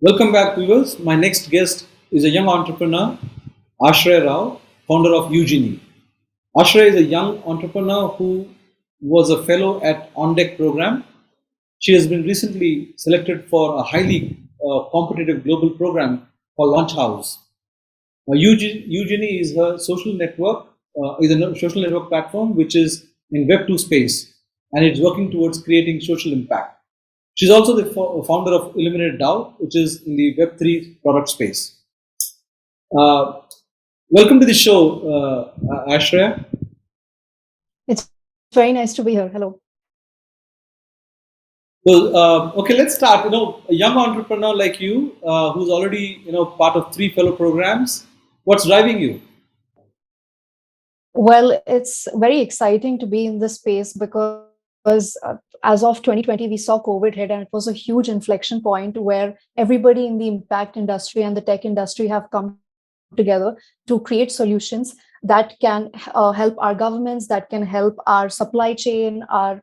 Welcome back, viewers. My next guest is a young entrepreneur, Aashraya Rau, founder of YuGenie. Aashraya is a young entrepreneur who was a fellow at On Deck program. She has been recently selected for a highly competitive global program called Launch House. YuGenie is a social network, social network platform which is in Web2 space, and it's working towards creating social impact. She's also the founder of Illuminated DAO, which is in the Web3 product space. Uh, Welcome to the show, Aashraya. It's very nice to be here. Hello. So, okay, let's start. A young entrepreneur like you, who's already part of 3 fellow programs. What's driving you? Well, it's very exciting to be in this space because as of 2020, we saw COVID hit, and it was a huge inflection point where everybody in the impact industry and the tech industry have come together to create solutions that can help our governments, that can help our supply chain, our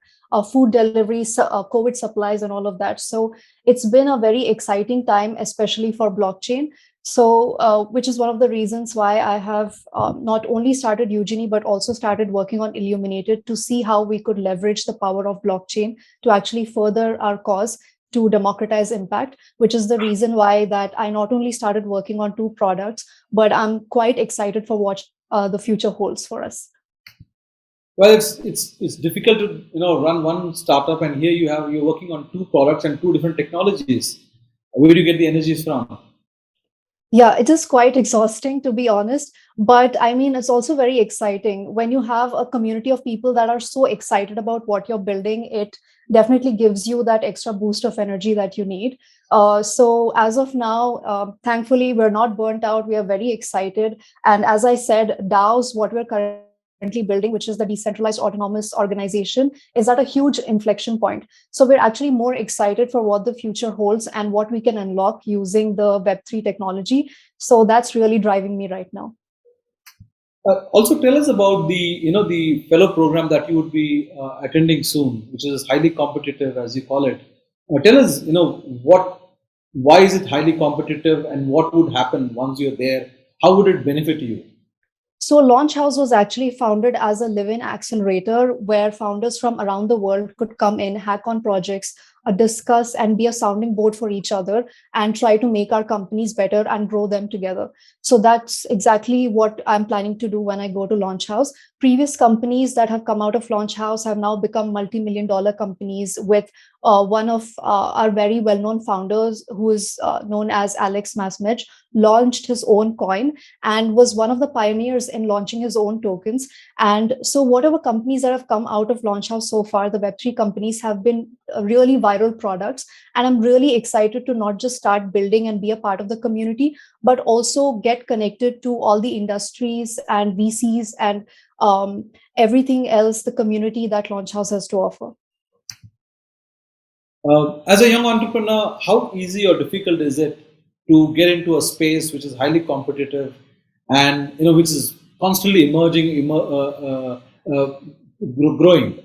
food delivery, COVID supplies, and all of that. So it's been a very exciting time, especially for blockchain. So, which is one of the reasons why I have not only started YuGenie, but also started working on Illuminated to see how we could leverage the power of blockchain to actually further our cause to democratize impact, which is the reason why that I not only started working on 2 products, but I'm quite excited for what the future holds for us. Well, it's difficult to run one startup, and here you're working on 2 products and 2 different technologies. Where do you get the energies from? Yeah, it is quite exhausting, to be honest. But I mean, it's also very exciting when you have a community of people that are so excited about what you're building. It definitely gives you that extra boost of energy that you need. So, as of now, thankfully, we're not burnt out. We are very excited. And as I said, DAOs, what we're currently building, which is the decentralized autonomous organization, is at a huge inflection point. So we're actually more excited for what the future holds and what we can unlock using the Web3 technology. So that's really driving me right now. Also, tell us about the fellow program that you would be attending soon, which is highly competitive, as you call it. Tell us, why is it highly competitive, and what would happen once you're there? How would it benefit you? So Launch House was actually founded as a live-in accelerator where founders from around the world could come in, hack on projects, discuss and be a sounding board for each other and try to make our companies better and grow them together. So that's exactly what I'm planning to do when I go to Launch House. Previous companies that have come out of Launch House have now become multi-million-dollar companies with one of our very well-known founders, who is known as Alex Masmej, launched his own coin and was one of the pioneers in launching his own tokens. And so whatever companies that have come out of Launch House so far, the Web3 companies have been really viral products. And I'm really excited to not just start building and be a part of the community, but also get connected to all the industries and VCs and everything else, the community that Launch House has to offer. As a young entrepreneur, how easy or difficult is it to get into a space which is highly competitive and which is constantly emerging, growing?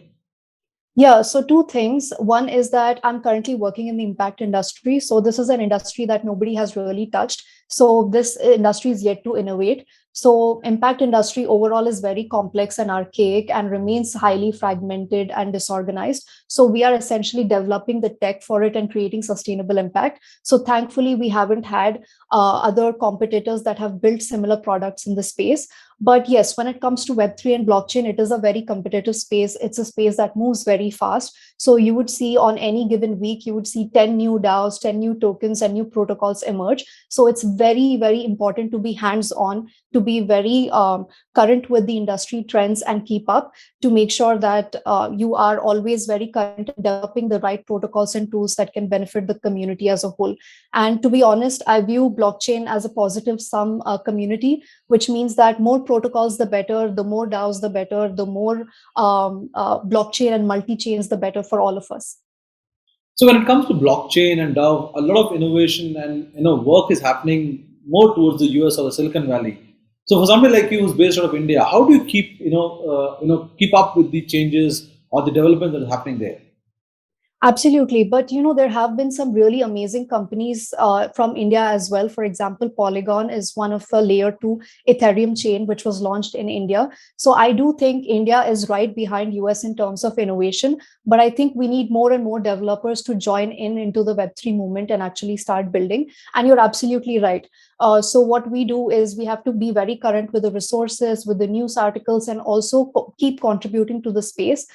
Yeah, so 2 things. One is that I'm currently working in the impact industry. So this is an industry that nobody has really touched. So this industry is yet to innovate. So impact industry overall is very complex and archaic and remains highly fragmented and disorganized. So we are essentially developing the tech for it and creating sustainable impact. So thankfully, we haven't had other competitors that have built similar products in the space. But yes, when it comes to Web3 and blockchain, it is a very competitive space. It's a space that moves very fast. So you would see on any given week, you would see 10 new DAOs, 10 new tokens, and new protocols emerge. So it's very, very important to be hands-on, to be very current with the industry trends and keep up to make sure that you are always very current in developing the right protocols and tools that can benefit the community as a whole. And to be honest, I view blockchain as a positive sum community, which means that more protocols, the better, the more DAOs, the better, the more blockchain and multi-chains, the better for all of us. So when it comes to blockchain and DAO, a lot of innovation and work is happening more towards the US or the Silicon Valley. So for somebody like you who's based out of India, how do you keep keep up with the changes or the development that is happening there? Absolutely. But there have been some really amazing companies from India as well. For example, Polygon is one of the layer two Ethereum chain, which was launched in India. So I do think India is right behind US in terms of innovation. But I think we need more and more developers to join in into the Web3 movement and actually start building. And you're absolutely right. So what we do is we have to be very current with the resources, with the news articles, and also keep contributing to the space.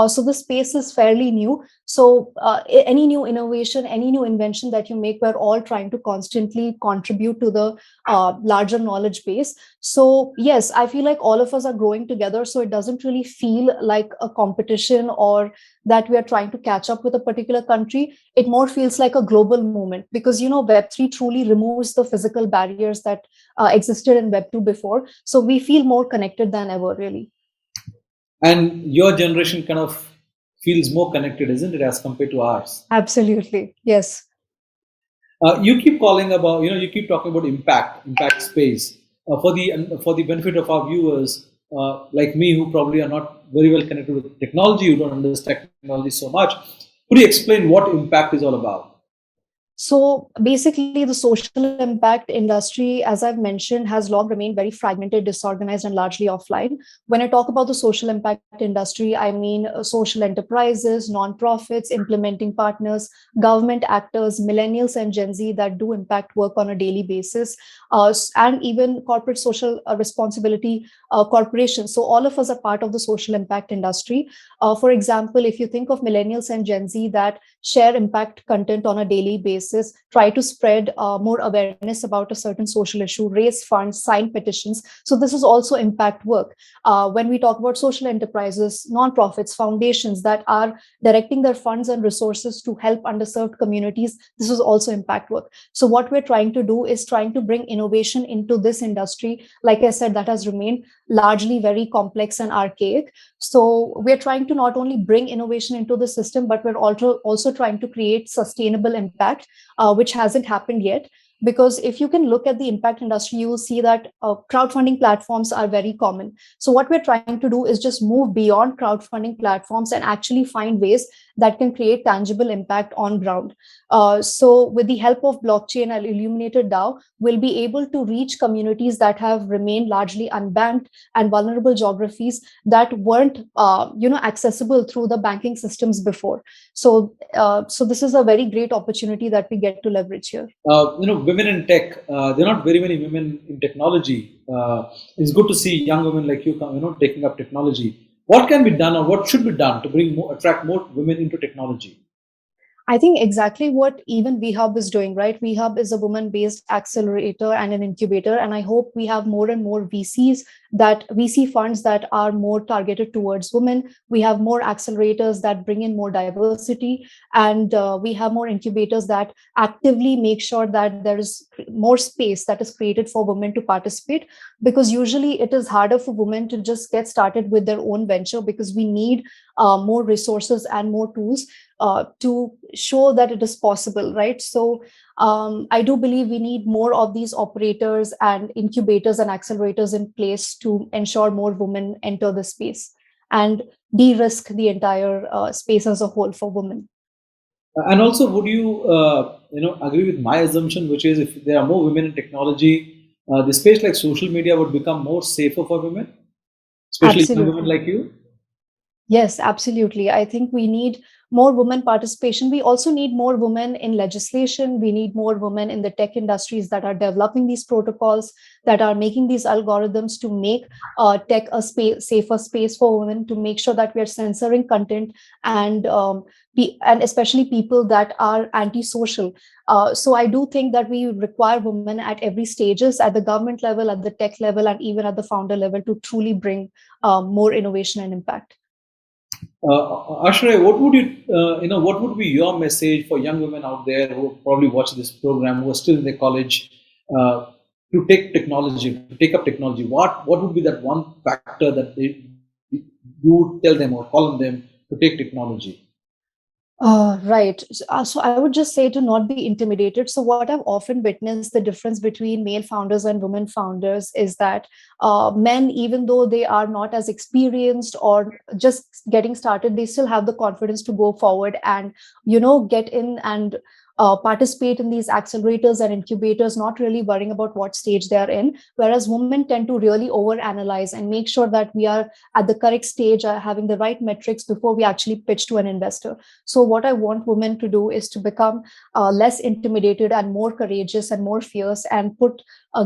So the space is fairly new, so any new innovation, any new invention that you make, we're all trying to constantly contribute to the larger knowledge base. So yes, I feel like all of us are growing together. So it doesn't really feel like a competition or that we are trying to catch up with a particular country. It more feels like a global movement because Web3 truly removes the physical barriers that existed in Web2 before. So we feel more connected than ever, really. And your generation kind of feels more connected, isn't it, as compared to ours? Absolutely. Yes. You keep calling about, you keep talking about impact space. For the benefit of our viewers, like me, who probably are not very well connected with technology, who don't understand technology so much, could you explain what impact is all about? So basically, the social impact industry, as I've mentioned, has long remained very fragmented, disorganized, and largely offline. When I talk about the social impact industry, I mean social enterprises, nonprofits, implementing partners, government actors, millennials, and Gen Z that do impact work on a daily basis, and even corporate social responsibility corporations. So all of us are part of the social impact industry. For example, if you think of millennials and Gen Z that share impact content on a daily basis, try to spread more awareness about a certain social issue, raise funds, sign petitions. So this is also impact work. When we talk about social enterprises, nonprofits, foundations that are directing their funds and resources to help underserved communities, this is also impact work. So what we're trying to do is trying to bring innovation into this industry. Like I said, that has remained largely very complex and archaic. So we're trying to not only bring innovation into the system, but we're also trying to create sustainable impact, which hasn't happened yet. Because if you can look at the impact industry, you will see that crowdfunding platforms are very common. So what we're trying to do is just move beyond crowdfunding platforms and actually find ways that can create tangible impact on ground. So with the help of blockchain and Illuminated DAO, we'll be able to reach communities that have remained largely unbanked and vulnerable geographies that weren't accessible through the banking systems before. So this is a very great opportunity that we get to leverage here. Women in tech, there are not very many women in technology. It's good to see young women like you, taking up technology. What can be done, or what should be done to attract more women into technology? I think exactly what even VHub is doing, right? VHub is a woman-based accelerator and an incubator, and I hope we have more and more VC funds that are more targeted towards women. We have more accelerators that bring in more diversity, and we have more incubators that actively make sure that there is more space that is created for women to participate. Because usually it is harder for women to just get started with their own venture because we need more resources and more tools to show that it is possible, right? So I do believe we need more of these operators and incubators and accelerators in place to ensure more women enter the space and de-risk the entire space as a whole for women. And also, would you, agree with my assumption, which is if there are more women in technology, the space like social media would become more safer for women, especially young women Absolutely. like you? Yes, absolutely. I think we need more women participation. We also need more women in legislation. We need more women in the tech industries that are developing these protocols, that are making these algorithms to make tech a safer space for women, to make sure that we are censoring content and especially people that are antisocial. So I do think that we require women at every stages, at the government level, at the tech level, and even at the founder level to truly bring more innovation and impact. Ashray, what would be your message for young women out there who probably watch this program, who are still in their college, to take up technology? What would be that one factor that you would tell them or call on them to take technology? Right. So I would just say to not be intimidated. So what I've often witnessed, the difference between male founders and women founders is that men, even though they are not as experienced or just getting started, they still have the confidence to go forward and, get in and participate in these accelerators and incubators, not really worrying about what stage they are in. Whereas women tend to really overanalyze and make sure that we are at the correct stage, having the right metrics before we actually pitch to an investor. So, what I want women to do is to become less intimidated and more courageous and more fierce and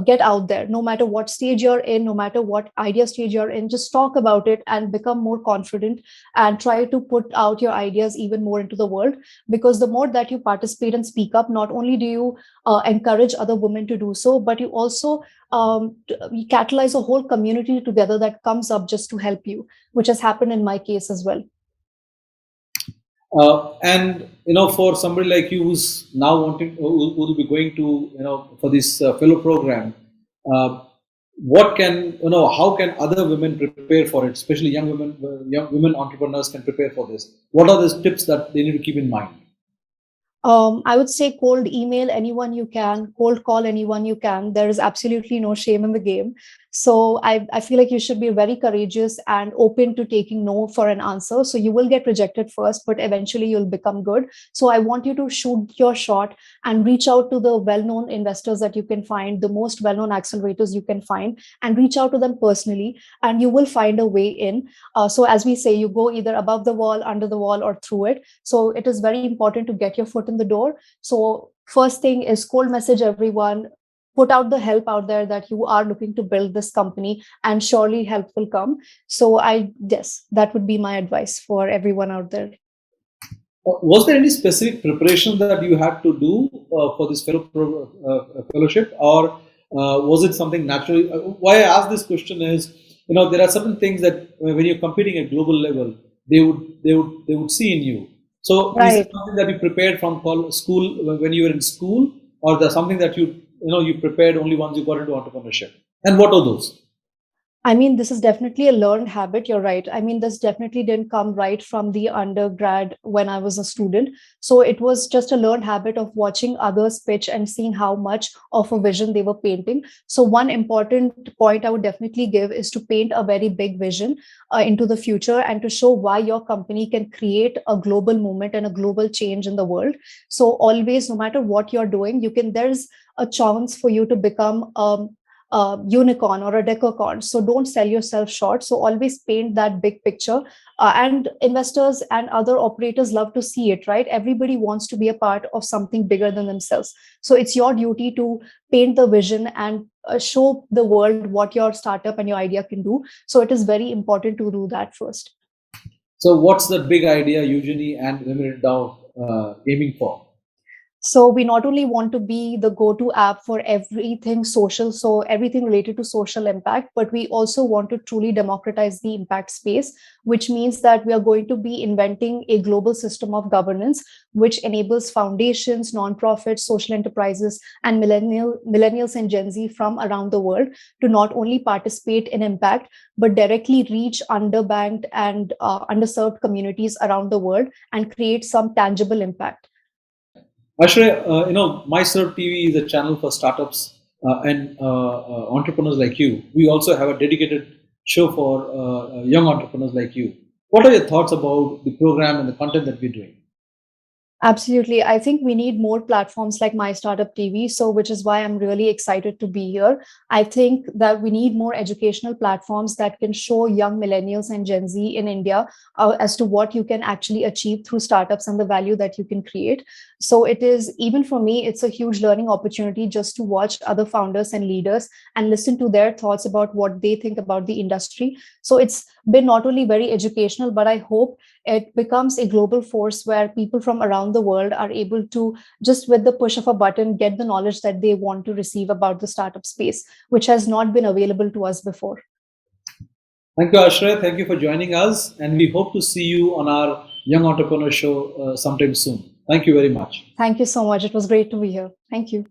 get out there. No matter what stage you're in, no matter what idea stage you're in, just talk about it and become more confident and try to put out your ideas even more into the world. Because the more that you participate and speak up, not only do you encourage other women to do so, but you also you catalyze a whole community together that comes up just to help you, which has happened in my case as well. And for somebody like you who's now wanting, who will be going to, for this fellow program, uh, what can, how can other women prepare for it? Especially young women entrepreneurs can prepare for this. What are the tips that they need to keep in mind? I would say cold email anyone you can, cold call anyone you can. There is absolutely no shame in the game. So I feel like you should be very courageous and open to taking no for an answer. So you will get rejected first, but eventually you'll become good. So I want you to shoot your shot and reach out to the well-known investors that you can find, the most well-known accelerators you can find, and reach out to them personally, and you will find a way in. So as we say, you go either above the wall, under the wall, or through it. So it is very important to get your foot in the door. So first thing is cold message everyone, put out the help out there that you are looking to build this company, and surely help will come. So yes, that would be my advice for everyone out there. Was there any specific preparation that you had to do for this fellowship, or was it something natural? Why I ask this question is, there are certain things that when you're competing at global level, they would see in you. So, is it Right. something that you prepared from school when you were in school, or there's something that you prepared only once you got into entrepreneurship? And what are those? I mean, this is definitely a learned habit. You're right. I mean, this definitely didn't come right from the undergrad when I was a student. So it was just a learned habit of watching others pitch and seeing how much of a vision they were painting. So, one important point I would definitely give is to paint a very big vision into the future and to show why your company can create a global movement and a global change in the world. So, always, no matter what you're doing, there's a chance for you to become a unicorn or a decacorn. So don't sell yourself short. So always paint that big picture. And investors and other operators love to see it, right? Everybody wants to be a part of something bigger than themselves. So it's your duty to paint the vision and show the world what your startup and your idea can do. So it is very important to do that first. So, what's the big idea YuGenie and Illuminated DAO aiming for? So we not only want to be the go-to app for everything social, so everything related to social impact, but we also want to truly democratize the impact space, which means that we are going to be inventing a global system of governance, which enables foundations, nonprofits, social enterprises, and millennials and Gen Z from around the world to not only participate in impact, but directly reach underbanked and underserved communities around the world and create some tangible impact. Aashraya, MyServe TV is a channel for startups and entrepreneurs like you. We also have a dedicated show for young entrepreneurs like you. What are your thoughts about the program and the content that we're doing? Absolutely. I think we need more platforms like My Startup TV. So, which is why I'm really excited to be here. I think that we need more educational platforms that can show young millennials and Gen Z in India as to what you can actually achieve through startups and the value that you can create. So, it is, even for me, it's a huge learning opportunity just to watch other founders and leaders and listen to their thoughts about what they think about the industry. So, it's been not only very educational, but I hope it becomes a global force where people from around the world are able to, just with the push of a button, get the knowledge that they want to receive about the startup space, which has not been available to us before. Thank you, Aashraya. Thank you for joining us. And we hope to see you on our Young Entrepreneur Show sometime soon. Thank you very much. Thank you so much. It was great to be here. Thank you.